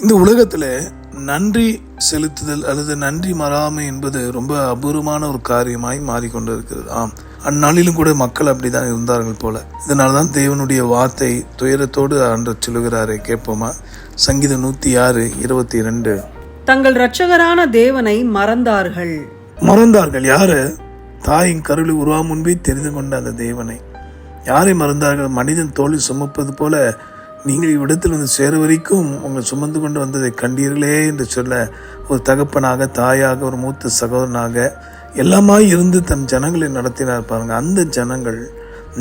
இந்த உலகத்தில் நன்றி செலுத்துதல் அல்லது நன்றி மறாமை என்பது ரொம்ப அபூர்வமான ஒரு காரியமாய் மாறிக்கொண்டு இருக்கிறது. அந்நாளிலும் கூட மக்கள் அப்படிதான் இருந்தார்கள் போல. இதனால்தான் தேவனுடைய வார்த்தை துயரத்தோடு அன்று சொல்லுகிறாரே, கேட்போமா? சங்கீதம் 106:22. தங்கள் இரட்சகரான தேவனை மறந்தார்கள். யாரு? தாயின் கருளை உருவா முன்பே தெரிந்து கொண்ட அந்த தேவனை. யாரை மறந்தார்கள்? மனிதன் தோளில் சுமப்பது போல நீங்கள் இவ்விடத்தில் வந்து சேர வரைக்கும் உங்கள் சுமந்து கொண்டு வந்ததை கண்டீர்களே என்று சொல்ல, ஒரு தகப்பனாக, தாயாக, ஒரு மூத்த சகோதரனாக எல்லாமாய் இருந்து தன் ஜனங்களை நடத்தினார் பாருங்க. அந்த ஜனங்கள்,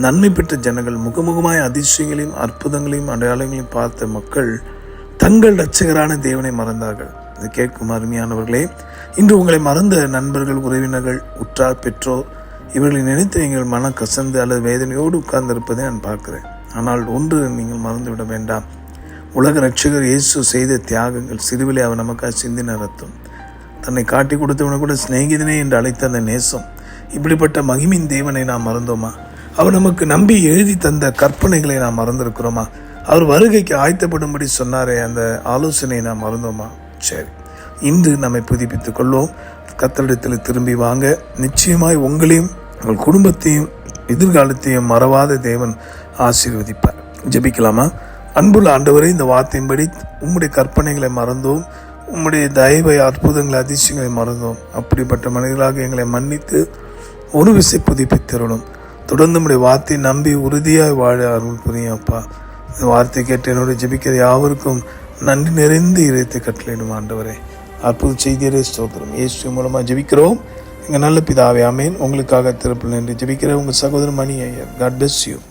நன்மை பெற்ற ஜனங்கள், முகமுகமாய் அதிசயங்களையும் அற்புதங்களையும் அடையாளங்களையும் பார்த்த மக்கள் தங்கள் இரட்சகரான தேவனை மறந்தார்கள். இது கேட்கும் அருமையானவர்களே, இன்று உங்களை மறந்த நண்பர்கள், உறவினர்கள், உற்றார், பெற்றோர் இவர்களை நினைத்து நீங்கள் மனம் கசந்து அல்லது வேதனையோடு உட்கார்ந்திருப்பதை நான் பார்க்கிறேன். ஆனால் ஒன்று நீங்கள் மறந்துவிட வேண்டாம். உலக இரட்சகர் இயேசு செய்த தியாகங்கள், சிறுவிலே அவர் நமக்காக சிந்தின ரத்தம், தன்னை காட்டி கொடுத்தவனை கூட சிநேகிதனே என்று அழைத்த அந்த நேசம், இப்படிப்பட்ட மகிமின் தேவனை நாம் மறந்தோமா? அவர் நமக்கு நம்பி எழுதி தந்த கற்பனைகளை நாம் மறந்திருக்கிறோமா? அவர் வருகைக்கு ஆயத்தப்படும்படி சொன்னாரே, அந்த ஆலோசனையை நாம் மறந்தோமா? சரி, இன்று நம்மை புதுப்பித்துக் கொள்வோம். கர்த்தரிடத்தில் திரும்பி வாங்க. நிச்சயமாய் உங்களையும் உங்கள் குடும்பத்தையும் எதிர்காலத்தையும் மறவாத தேவன் ஆசீர்வதிப்பார். ஜெபிக்கலாமா? அன்புள்ள ஆண்டவரே, இந்த வார்த்தையின்படி உம்முடைய கற்பனைகளை மறந்தோம், உம்முடைய தயவை, அற்புதங்களை, அதிசயங்களை மறந்தோம். அப்படிப்பட்ட மனிதர்களாக எங்களை மன்னித்து ஒரு விசை புதுப்பித்தருளும். தொடர்ந்து உம்முடைய வார்த்தையை நம்பி உறுதியாய் வாழ அருள் புரியப்பா. இந்த வார்த்தை கேட்டு என்னுடைய ஜெபிக்கிற யாவருக்கும் நன்றி நிறைந்த இதயத்தை கட்டளையிடும் ஆண்டவரே. அற்புத செய்தியரே ஸ்தோத்திரம். இயேசு மூலமாக ஜெபிக்கிறோம் எங்கள் நல்ல பிதாவே, ஆமென். உங்களுக்காக திறப்பில் நின்று ஜெபிக்கிற உங்கள் சகோதரன் Mani Iyer. God bless you.